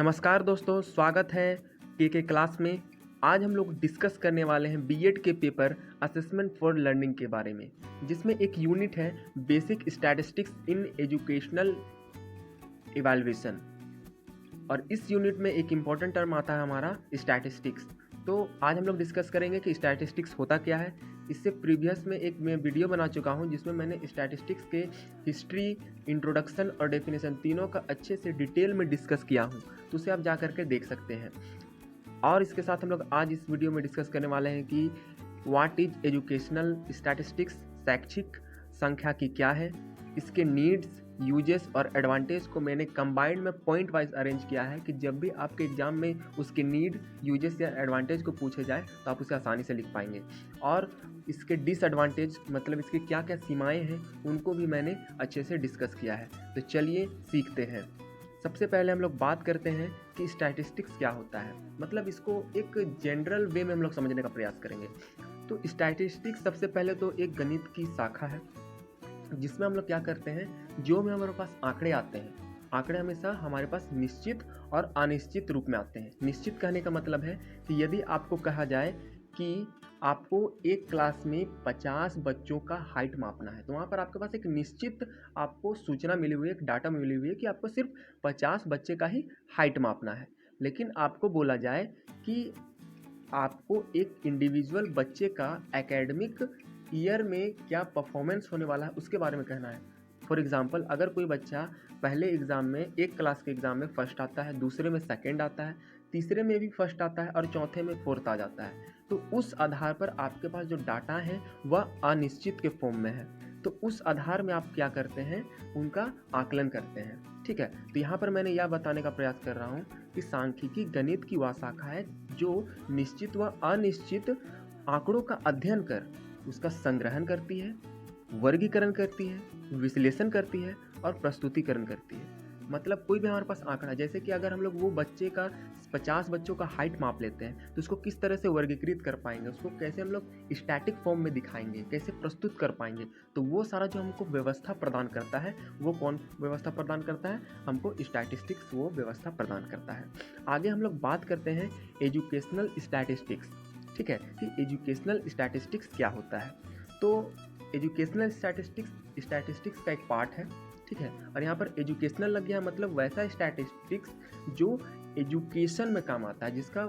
नमस्कार दोस्तों, स्वागत है के क्लास में। आज हम लोग डिस्कस करने वाले हैं बीएड के पेपर असेसमेंट फॉर लर्निंग के बारे में, जिसमें एक यूनिट है basic statistics in educational evaluation. और इस यूनिट में एक इम्पॉर्टेंट टर्म आता है हमारा स्टैटिस्टिक्स। तो आज हम लोग डिस्कस करेंगे कि स्टैटिस्टिक्स होता क्या है। इससे प्रीवियस में एक मैं वीडियो बना चुका हूं जिसमें मैंने स्टैटिस्टिक्स के हिस्ट्री, इंट्रोडक्शन और डेफिनेशन तीनों का अच्छे से डिटेल में डिस्कस किया हूं, तो उसे आप जा करके देख सकते हैं। और इसके साथ हम लोग आज इस वीडियो में डिस्कस करने वाले हैं कि व्हाट इज एजुकेशनल स्टैटिस्टिक्स, शैक्षिक सांख्यिकी क्या है, इसके नीड्स, यूजेस और एडवांटेज को मैंने कंबाइंड में पॉइंट वाइज अरेंज किया है कि जब भी आपके एग्जाम में उसके नीड, यूजेस या एडवांटेज को पूछे जाए तो आप उसे आसानी से लिख पाएंगे। और इसके डिसएडवांटेज मतलब इसकी क्या क्या सीमाएं हैं उनको भी मैंने अच्छे से डिस्कस किया है। तो चलिए सीखते हैं। सबसे पहले हम लोग बात करते हैं कि स्टैटिस्टिक्स क्या होता है, मतलब इसको एक जनरल वे में हम लोग समझने का प्रयास करेंगे। तो स्टैटिस्टिक्स सबसे पहले तो एक गणित की शाखा है जिसमें हम लोग क्या करते हैं, जो भी हमारे पास आंकड़े आते हैं, आंकड़े हमेशा हमारे पास निश्चित और अनिश्चित रूप में आते हैं। निश्चित कहने का मतलब है कि यदि आपको कहा जाए कि आपको एक क्लास में 50 बच्चों का हाइट मापना है, तो वहाँ पर आपके पास एक निश्चित आपको सूचना मिली हुई है, एक डाटा मिली हुई है कि आपको सिर्फ 50 बच्चे का ही हाइट मापना है। लेकिन आपको बोला जाए कि आपको एक इंडिविजुअल बच्चे का एकेडमिक ईयर में क्या परफॉर्मेंस होने वाला है उसके बारे में कहना है। फॉर एग्जांपल, अगर कोई बच्चा पहले एग्ज़ाम में, एक क्लास के एग्ज़ाम में फर्स्ट आता है, दूसरे में सेकंड आता है, तीसरे में भी फर्स्ट आता है और चौथे में फोर्थ आ जाता है, तो उस आधार पर आपके पास जो डाटा है वह अनिश्चित के फॉर्म में है। तो उस आधार में आप क्या करते हैं, उनका आकलन करते हैं। ठीक है, तो यहाँ पर मैंने यह बताने का प्रयास कर रहा हूँ कि सांख्यिकी गणित की वह शाखा है जो निश्चित व अनिश्चित आंकड़ों का अध्ययन कर उसका संग्रहण करती है, वर्गीकरण करती है, विश्लेषण करती है और प्रस्तुतिकरण करती है। मतलब कोई भी हमारे पास आंकड़ा, जैसे कि अगर हम लोग वो बच्चे का 50 बच्चों का हाइट माप लेते हैं तो उसको किस तरह से वर्गीकृत कर पाएंगे, उसको कैसे हम लोग स्टैटिक फॉर्म में दिखाएंगे, कैसे प्रस्तुत कर पाएंगे, तो वो सारा जो हमको व्यवस्था प्रदान करता है, वो कौन व्यवस्था प्रदान करता है, हमको स्टैटिस्टिक्स वो व्यवस्था प्रदान करता है। आगे हम लोग बात करते हैं एजुकेशनल स्टैटिस्टिक्स। ठीक है, कि एजुकेशनल स्टैटिस्टिक्स क्या होता है। तो एजुकेशनल स्टैटिस्टिक्स का एक पार्ट है। ठीक है, और यहाँ पर एजुकेशनल लग गया, मतलब वैसा स्टैटिस्टिक्स जो एजुकेशन में काम आता है, जिसका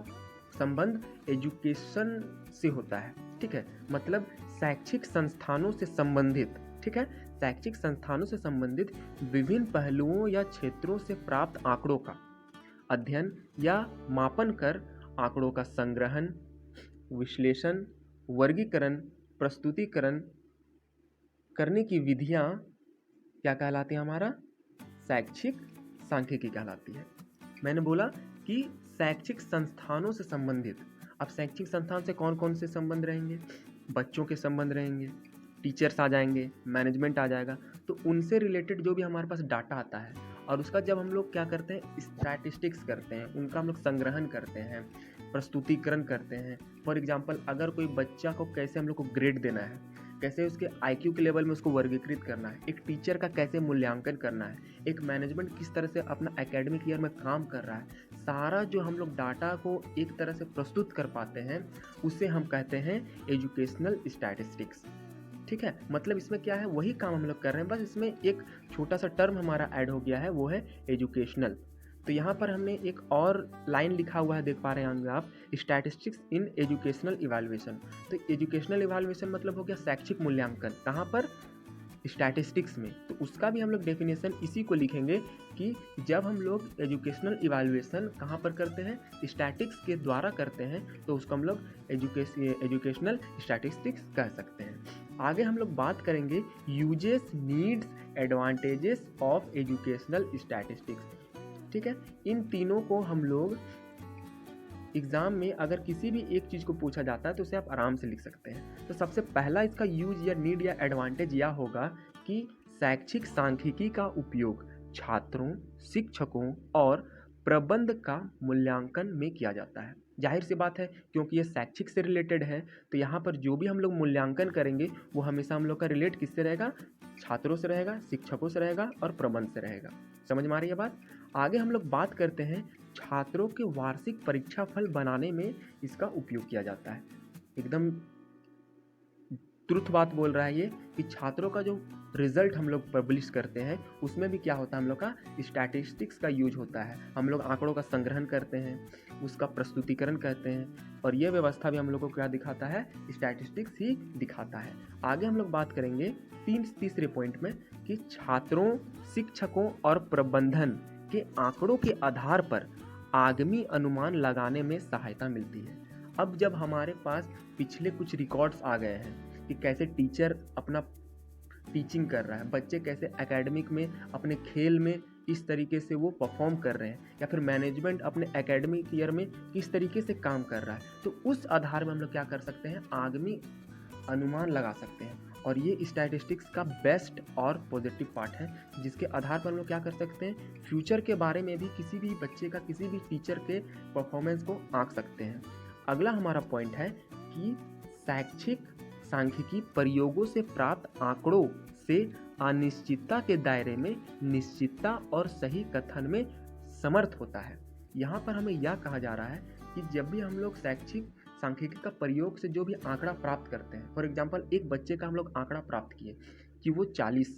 संबंध एजुकेशन से होता है। ठीक है, मतलब शैक्षिक संस्थानों से संबंधित। ठीक है, शैक्षिक संस्थानों से संबंधित विभिन्न पहलुओं या क्षेत्रों से प्राप्त आंकड़ों का अध्ययन या मापन कर आंकड़ों का संग्रहण, विश्लेषण, वर्गीकरण, प्रस्तुतिकरण करने की विधियां क्या कहलाती है, हमारा शैक्षिक सांख्यिकी कहलाती है। मैंने बोला कि शैक्षिक संस्थानों से संबंधित। अब शैक्षिक संस्थान से कौन कौन से संबंध रहेंगे, बच्चों के संबंध रहेंगे, टीचर्स आ जाएंगे, मैनेजमेंट आ जाएगा, तो उनसे रिलेटेड जो भी हमारे पास डाटा आता है और उसका जब हम लोग क्या करते हैं, स्टैटिस्टिक्स करते हैं, उनका हम लोग संग्रहण करते हैं, प्रस्तुतिकरण करते हैं। फॉर एग्जांपल, अगर कोई बच्चा को कैसे हम लोग को ग्रेड देना है, कैसे उसके आईक्यू के लेवल में उसको वर्गीकृत करना है, एक टीचर का कैसे मूल्यांकन करना है, एक मैनेजमेंट किस तरह से अपना एकेडमिक ईयर में काम कर रहा है, सारा जो हम लोग डाटा को एक तरह से प्रस्तुत कर पाते हैं, उसे हम कहते हैं एजुकेशनल स्टैटिस्टिक्स। ठीक है, मतलब इसमें क्या है, वही काम हम लोग कर रहे हैं, बस इसमें एक छोटा सा टर्म हमारा ऐड हो गया है, वो है एजुकेशनल। तो यहाँ पर हमने एक और लाइन लिखा हुआ है, देख पा रहे हैं आप, स्टैटिस्टिक्स इन एजुकेशनल इवैल्यूएशन। तो एजुकेशनल इवैल्यूएशन मतलब हो गया शैक्षिक मूल्यांकन, कहाँ पर, स्टैटिस्टिक्स में। तो उसका भी हम लोग डेफिनेशन इसी को लिखेंगे कि जब हम लोग एजुकेशनल इवैल्यूएशन कहाँ पर करते हैं, स्टैटिक्स के द्वारा करते हैं, तो उसको हम लोग एजुकेशनल स्टैटिस्टिक्स कह सकते हैं। आगे हम लोग बात करेंगे uses, needs, advantages of educational statistics. ठीक है, इन तीनों को हम लोग एग्ज़ाम में अगर किसी भी एक चीज़ को पूछा जाता है तो उसे आप आराम से लिख सकते हैं। तो सबसे पहला इसका यूज या नीड या एडवांटेज यह होगा कि शैक्षिक सांख्यिकी का उपयोग छात्रों, शिक्षकों और प्रबंध का मूल्यांकन में किया जाता है। जाहिर सी बात है, क्योंकि ये शैक्षिक से रिलेटेड है, तो यहाँ पर जो भी हम लोग मूल्यांकन करेंगे वो हमेशा हम लोग का रिलेट किससे रहेगा, छात्रों से रहेगा, शिक्षकों से रहेगा और प्रबंध से रहेगा। समझ में आ रही है बात। आगे हम लोग बात करते हैं छात्रों के वार्षिक परीक्षा फल बनाने में इसका उपयोग किया जाता है। एकदम ट्रुथ बात बोल रहा है ये कि छात्रों का जो रिजल्ट हम लोग पब्लिश करते हैं उसमें भी क्या होता है, हम लोग का स्टैटिस्टिक्स का यूज होता है। हम लोग आंकड़ों का संग्रहण करते हैं, उसका प्रस्तुतिकरण करते हैं, और ये व्यवस्था भी हम लोग को क्या दिखाता है, स्टैटिस्टिक्स ही दिखाता है। आगे हम लोग बात करेंगे तीसरे पॉइंट में कि छात्रों, शिक्षकों और प्रबंधन के आंकड़ों के आधार पर आगामी अनुमान लगाने में सहायता मिलती है। अब जब हमारे पास पिछले कुछ रिकॉर्ड्स आ गए हैं कि कैसे टीचर अपना टीचिंग कर रहा है, बच्चे कैसे एकेडमिक में, अपने खेल में इस तरीके से वो परफॉर्म कर रहे हैं, या फिर मैनेजमेंट अपने एकेडमिक ईयर में किस तरीके से काम कर रहा है, तो उस आधार में हम लोग क्या कर सकते हैं, आगामी अनुमान लगा सकते हैं। और ये स्टैटिस्टिक्स का बेस्ट और पॉजिटिव पार्ट है, जिसके आधार पर हम लोग क्या कर सकते हैं, फ्यूचर के बारे में भी किसी भी बच्चे का, किसी भी टीचर के परफॉर्मेंस को आंक सकते हैं। अगला हमारा पॉइंट है कि शैक्षिक सांख्यिकी प्रयोगों से प्राप्त आंकड़ों से अनिश्चितता के दायरे में निश्चितता और सही कथन में समर्थ होता है। यहाँ पर हमें यह कहा जा रहा है कि जब भी हम लोग शैक्षिक सांख्यिकी का प्रयोग से जो भी आंकड़ा प्राप्त करते हैं, फॉर एग्जांपल एक बच्चे का हम लोग आंकड़ा प्राप्त किए कि वो 40,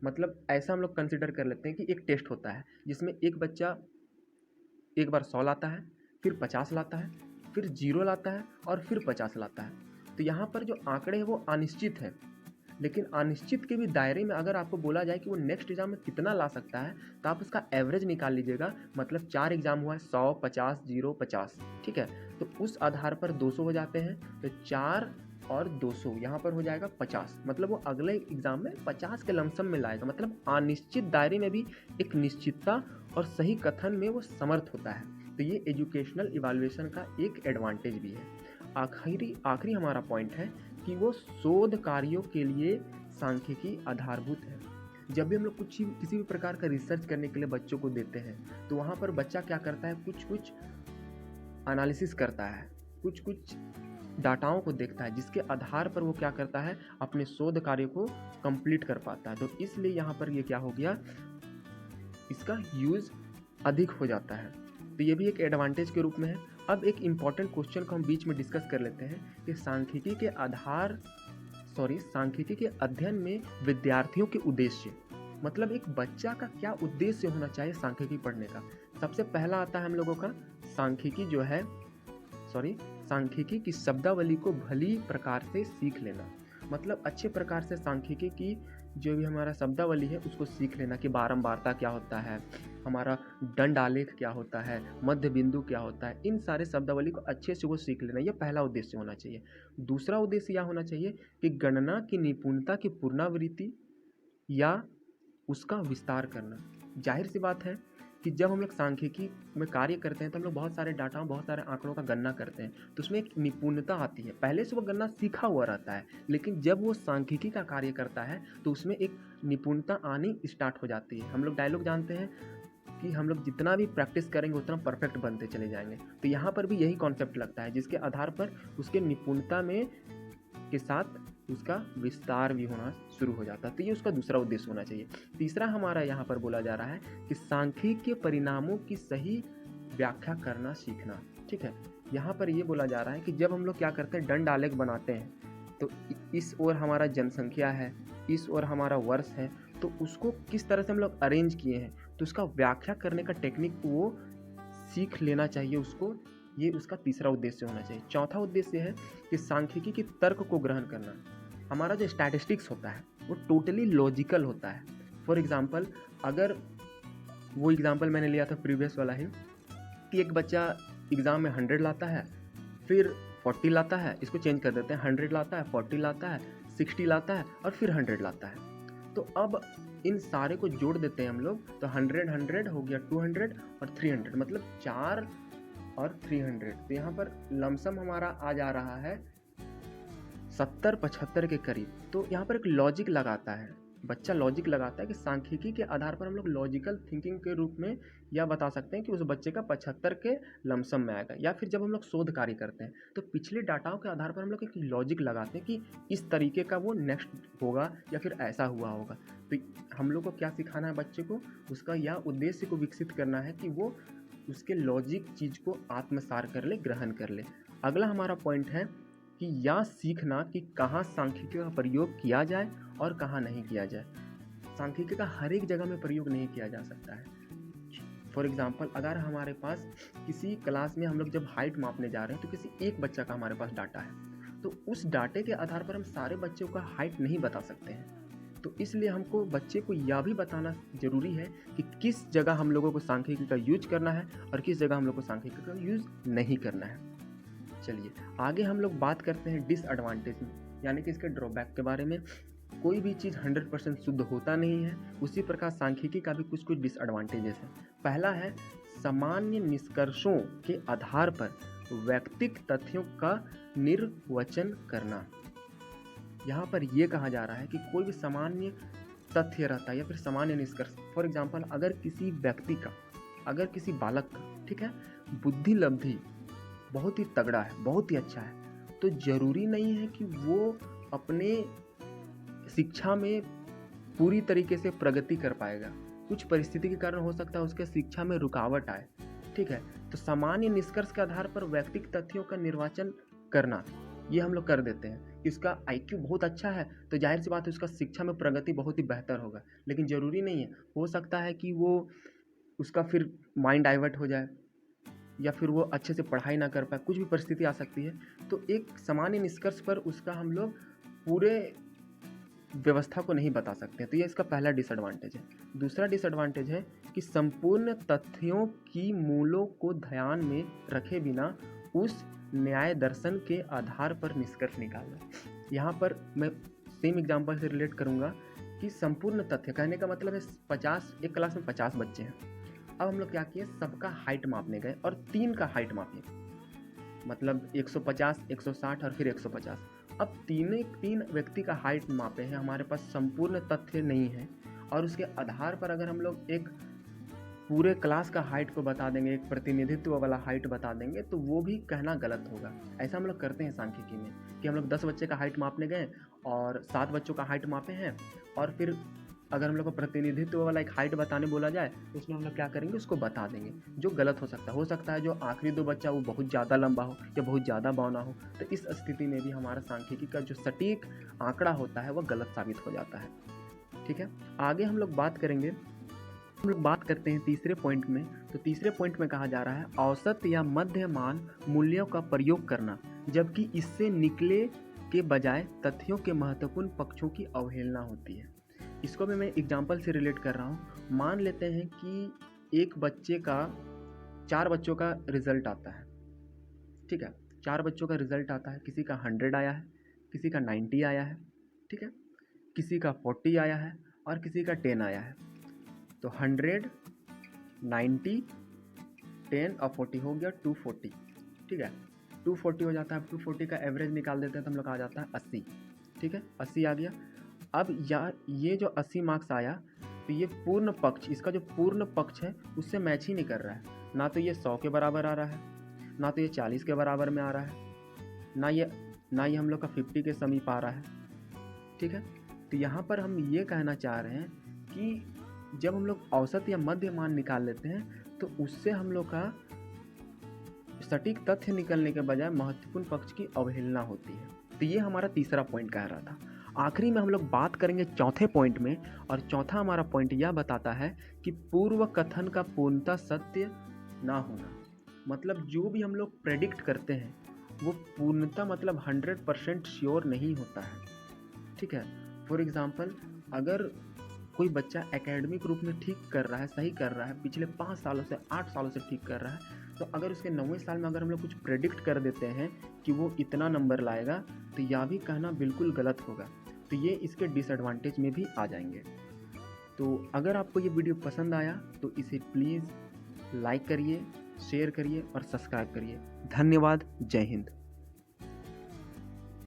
मतलब ऐसा हम लोग कंसिडर कर लेते हैं कि एक टेस्ट होता है जिसमें एक बच्चा एक बार 100 लाता है, फिर 50 लाता है, फिर 0 लाता है और फिर 50 लाता है। तो यहाँ पर जो आंकड़े हैं वो अनिश्चित है, लेकिन अनिश्चित के भी दायरे में अगर आपको बोला जाए कि वो नेक्स्ट एग्जाम में कितना ला सकता है, तो आप उसका एवरेज निकाल लीजिएगा। मतलब 4 एग्जाम हुआ है, 100, 50, 0, 50, ठीक है। तो उस आधार पर 200 हो जाते हैं, तो 4 और 200 यहाँ पर हो जाएगा 50। मतलब वो अगले एग्जाम में 50 के लमसम में लाएगा। मतलब अनिश्चित दायरे में भी एक निश्चितता और सही कथन में वो समर्थ होता है। तो ये एजुकेशनल इवैल्यूएशन का एक एडवांटेज भी है। आखिरी हमारा पॉइंट है कि वो शोध कार्यों के लिए सांख्यिकी आधारभूत है। जब भी हम लोग किसी भी प्रकार का रिसर्च करने के लिए बच्चों को देते हैं, तो वहाँ पर बच्चा क्या करता है, कुछ एनालिसिस करता है, कुछ डाटाओं को देखता है, जिसके आधार पर वो क्या करता है, अपने शोध कार्य को कंप्लीट कर पाता है। तो इसलिए यहाँ पर ये क्या हो गया, इसका यूज़ अधिक हो जाता है। तो ये भी एक एडवांटेज के रूप में है। अब एक इम्पॉर्टेंट क्वेश्चन को हम बीच में डिस्कस कर लेते हैं कि सांख्यिकी के अध्ययन में विद्यार्थियों के उद्देश्य, मतलब एक बच्चा का क्या उद्देश्य होना चाहिए सांख्यिकी पढ़ने का। सबसे पहला आता है हम लोगों का सांख्यिकी की शब्दावली को भली प्रकार से सीख लेना। मतलब अच्छे प्रकार से सांख्यिकी की जो भी हमारा शब्दावली है उसको सीख लेना कि बारंबारता क्या होता है, हमारा दंड आलेख क्या होता है, मध्य बिंदु क्या होता है, इन सारे शब्दावली को अच्छे से वो सीख लेना। यह पहला उद्देश्य होना चाहिए। दूसरा उद्देश्य यह होना चाहिए कि गणना की निपुणता की पुनरावृत्ति या उसका विस्तार करना। जाहिर सी बात है कि जब हम लोग सांख्यिकी में कार्य करते हैं तो हम लोग बहुत सारे डाटा, बहुत सारे आंकड़ों का गणना करते हैं, तो उसमें एक निपुणता आती है। पहले से वो गणना सीखा हुआ रहता है, लेकिन जब वो सांख्यिकी का कार्य करता है तो उसमें एक निपुणता आनी स्टार्ट हो जाती है। हम लोग डायलॉग जानते हैं कि हम लोग जितना भी प्रैक्टिस करेंगे उतना परफेक्ट बनते चले जाएंगे। तो यहाँ पर भी यही कॉन्सेप्ट लगता है, जिसके आधार पर उसके निपुणता में के साथ उसका विस्तार भी होना शुरू हो जाता है। तो ये उसका दूसरा उद्देश्य होना चाहिए। तीसरा हमारा यहाँ पर बोला जा रहा है कि सांख्यिकी के परिणामों की सही व्याख्या करना सीखना। ठीक है, यहाँ पर ये बोला जा रहा है कि जब हम लोग क्या करते हैं, दंड आलेख बनाते हैं, तो इस ओर हमारा जनसंख्या है, इस ओर हमारा वर्ष है, तो उसको किस तरह से हम लोग अरेंज किए हैं, तो उसका व्याख्या करने का टेक्निक वो सीख लेना चाहिए उसको। ये उसका तीसरा उद्देश्य होना चाहिए। चौथा उद्देश्य है कि सांख्यिकी के तर्क को ग्रहण करना। हमारा जो स्टैटिस्टिक्स होता है वो टोटली लॉजिकल होता है। फॉर एग्जांपल, अगर वो एग्जांपल मैंने लिया था प्रीवियस वाला ही, कि एक बच्चा एग्ज़ाम में 100 लाता है, फिर 40 लाता है, इसको चेंज कर देते हैं, 100 लाता है, 40 लाता है, 60 लाता है और फिर 100 लाता है। तो अब इन सारे को जोड़ देते हैं हम लोग, तो 100 हो गया 200 और 300, मतलब 4 और 300। तो यहाँ पर लमसम हमारा आ जा रहा है 70-75 के करीब। तो यहाँ पर एक लॉजिक लगाता है, बच्चा लॉजिक लगाता है कि सांख्यिकी के आधार पर हम लोग लॉजिकल थिंकिंग के रूप में यह बता सकते हैं कि उस बच्चे का 75 के लमसम में आएगा। या फिर जब हम लोग शोध कार्य करते हैं तो पिछले डाटाओं के आधार पर हम लोग एक लॉजिक लगाते हैं कि इस तरीके का वो नेक्स्ट होगा या फिर ऐसा हुआ होगा। तो हम लोग को क्या सिखाना है बच्चे को, उसका यह उद्देश्य को विकसित करना है कि वो उसके लॉजिक चीज़ को आत्मसार कर ले, ग्रहण कर ले। अगला हमारा पॉइंट है कि यह सीखना कि कहाँ सांख्यिकी का प्रयोग किया जाए और कहाँ नहीं किया जाए। सांख्यिकी का हर एक जगह में प्रयोग नहीं किया जा सकता है। फॉर एग्जाम्पल, अगर हमारे पास किसी क्लास में हम लोग जब हाइट मापने जा रहे हैं तो किसी एक बच्चा का हमारे पास डाटा है, तो उस डाटे के आधार पर हम सारे बच्चों का हाइट नहीं बता सकते हैं। तो इसलिए हमको बच्चे को यह भी बताना ज़रूरी है कि किस जगह हम लोगों को सांख्यिकी का यूज करना है और किस जगह हम लोग को सांख्यिकी का यूज नहीं करना है। चलिए आगे हम लोग बात करते हैं डिसएडवांटेज में, यानी कि इसके ड्रॉबैक के बारे में। कोई भी चीज़ 100% शुद्ध होता नहीं है, उसी प्रकार सांख्यिकी का भी कुछ कुछ डिसएडवांटेजेस है। पहला है सामान्य निष्कर्षों के आधार पर वैयक्तिक तथ्यों का निर्वचन करना। यहाँ पर यह कहा जा रहा है कि कोई भी सामान्य तथ्य रहता है या फिर सामान्य निष्कर्ष। फॉर एग्जाम्पल, अगर किसी व्यक्ति का, अगर किसी बालक का, ठीक है, बुद्धि लब्धि बहुत ही तगड़ा है, बहुत ही अच्छा है, तो जरूरी नहीं है कि वो अपने शिक्षा में पूरी तरीके से प्रगति कर पाएगा। कुछ परिस्थिति के कारण हो सकता है उसके शिक्षा में रुकावट आए, ठीक है। तो सामान्य निष्कर्ष के आधार पर वैयक्तिक तथ्यों का निर्वाचन करना, ये हम लोग कर देते हैं। इसका IQ बहुत अच्छा है तो जाहिर सी बात है उसका शिक्षा में प्रगति बहुत ही बेहतर होगा, लेकिन ज़रूरी नहीं है। हो सकता है कि वो उसका फिर माइंड डाइवर्ट हो जाए या फिर वो अच्छे से पढ़ाई ना कर पाए, कुछ भी परिस्थिति आ सकती है। तो एक सामान्य निष्कर्ष पर उसका हम लोग पूरे व्यवस्था को नहीं बता सकते। तो ये इसका पहला डिसएडवांटेज है। दूसरा डिसएडवांटेज है कि संपूर्ण तथ्यों की मूलों को ध्यान में रखे बिना उस न्याय दर्शन के आधार पर निष्कर्ष निकालना। यहाँ पर मैं सेम एग्जांपल से रिलेट करूँगा कि संपूर्ण तथ्य कहने का मतलब है 50, एक क्लास में 50 बच्चे हैं। अब हम लोग क्या किए, सबका हाइट मापने गए और 3 का हाइट मापे, मतलब 150, 160 और फिर 150। अब तीन व्यक्ति का हाइट मापे हैं, हमारे पास संपूर्ण तथ्य नहीं है और उसके आधार पर अगर हम लोग एक पूरे क्लास का हाइट को बता देंगे, एक प्रतिनिधित्व वाला हाइट बता देंगे, तो वो भी कहना गलत होगा। ऐसा हम लोग करते हैं सांख्यिकी में कि हम लोग 10 बच्चे का हाइट मापने गए और 7 बच्चों का हाइट मापे हैं, और फिर अगर हम लोग को प्रतिनिधित्व वाला एक हाइट बताने बोला जाए तो उसमें हम लोग क्या करेंगे, उसको बता देंगे, जो गलत हो सकता है। हो सकता है जो आखिरी 2 बच्चा वो बहुत ज़्यादा लंबा हो या बहुत ज़्यादा बौना हो, तो इस स्थिति में भी हमारा सांख्यिकी का जो सटीक आंकड़ा होता है वह गलत साबित हो जाता है, ठीक है। आगे हम लोग बात करेंगे, हम लोग बात करते हैं तीसरे पॉइंट में। तो तीसरे पॉइंट में कहा जा रहा है औसत या मध्यमान मूल्यों का प्रयोग करना, जबकि इससे निकले के बजाय तथ्यों के महत्वपूर्ण पक्षों की अवहेलना होती है। इसको भी मैं एग्जाम्पल से रिलेट कर रहा हूँ। मान लेते हैं कि एक बच्चे का 4 बच्चों का रिजल्ट आता है, ठीक है, 4 बच्चों का रिजल्ट आता है, किसी का 100 आया है, किसी का 90 आया है, ठीक है, किसी का 40 आया है और किसी का 10 आया है। तो 100, 90, 10 और 40 हो गया 240, ठीक है, 240 हो जाता है। 240 का एवरेज निकाल देते हैं तो हम लोग आ जाता है 80, ठीक है, 80 आ गया। अब यार ये जो 80 मार्क्स आया, तो ये पूर्ण पक्ष, इसका जो पूर्ण पक्ष है उससे मैच ही नहीं कर रहा है। ना तो ये 100 के बराबर आ रहा है, ना तो ये 40 के बराबर में आ रहा है, ना ये हम लोग का 50 के समीप आ रहा है, ठीक है। तो यहाँ पर हम ये कहना चाह रहे हैं कि जब हम लोग औसत या मध्य मान निकाल लेते हैं तो उससे हम लोग का सटीक तथ्य निकलने के बजाय महत्वपूर्ण पक्ष की अवहेलना होती है। तो ये हमारा तीसरा पॉइंट कह रहा था। आखिरी में हम लोग बात करेंगे चौथे पॉइंट में, और चौथा हमारा पॉइंट यह बताता है कि पूर्व कथन का पूर्णतः सत्य ना होना। मतलब जो भी हम लोग प्रेडिक्ट करते हैं वो पूर्णतः मतलब 100% श्योर नहीं होता है, ठीक है। फॉर एग्जाम्पल, अगर कोई बच्चा एकेडमिक रूप में ठीक कर रहा है, सही कर रहा है, पिछले 5 सालों से 8 सालों से ठीक कर रहा है, तो अगर उसके 9वें साल में अगर हम लोग कुछ प्रेडिक्ट कर देते हैं कि वो इतना नंबर लाएगा, तो यह भी कहना बिल्कुल गलत होगा। तो ये इसके डिसएडवांटेज में भी आ जाएंगे। तो अगर आपको ये वीडियो पसंद आया तो इसे प्लीज़ लाइक करिए, शेयर करिए और सब्सक्राइब करिए। धन्यवाद। जय हिंद।